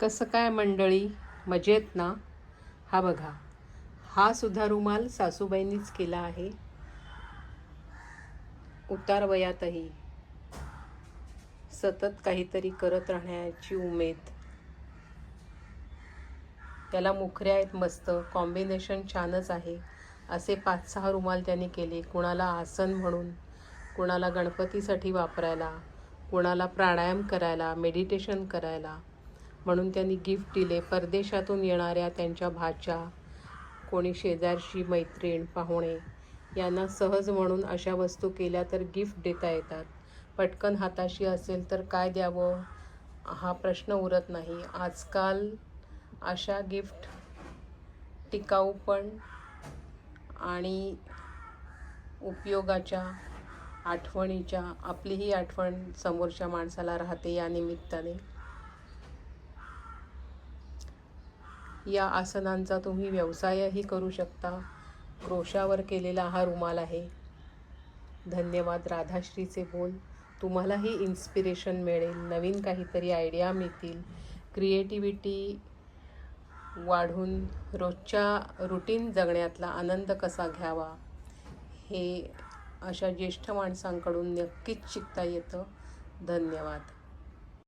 कसं काय मंडळी, मजेत ना? हा बघा, हा सुद्धा रुमाल सासूबाईंनीच केला आहे. उतार वयातही सतत काहीतरी करत राहण्याची उमेद. त्याला मुखऱ्या आहेत मस्त, कॉम्बिनेशन छानच आहे. असे 5-6 रुमाल त्यांनी केले. कुणाला आसन म्हणून, कुणाला गणपतीसाठी वापरायला, कुणाला प्राणायाम करायला, मेडिटेशन करायला म्हणून त्यांनी गिफ्ट दिले. परदेशातून येणाऱ्या त्यांच्या भाच्या, कोणी शेजारची मैत्रीण, पाहुणे यांना सहज म्हणून अशा वस्तू केल्या तर गिफ्ट देता येतात. पटकन हाताशी असेल तर काय द्यावं हा प्रश्न उरत नाही. आजकाल अशा गिफ्ट टिकाऊ पण आणि उपयोगाच्या, आठवणीच्या, आपलीही आठवण समोरच्या माणसाला राहते या निमित्ताने. या आसनांचा तुम्ही व्यवसायही करू शकता. क्रोशावर केलेला हा रुमाल आहे. धन्यवाद. राधाश्रीचे बोल. तुम्हालाही इन्स्पिरेशन मिळेल, नवीन काहीतरी आयडिया मिळतील, क्रिएटिव्हिटी वाढून रोजच्या रुटीन जगण्यातला आनंद कसा घ्यावा हे अशा ज्येष्ठ माणसांकडून नक्कीच शिकता येतं. धन्यवाद.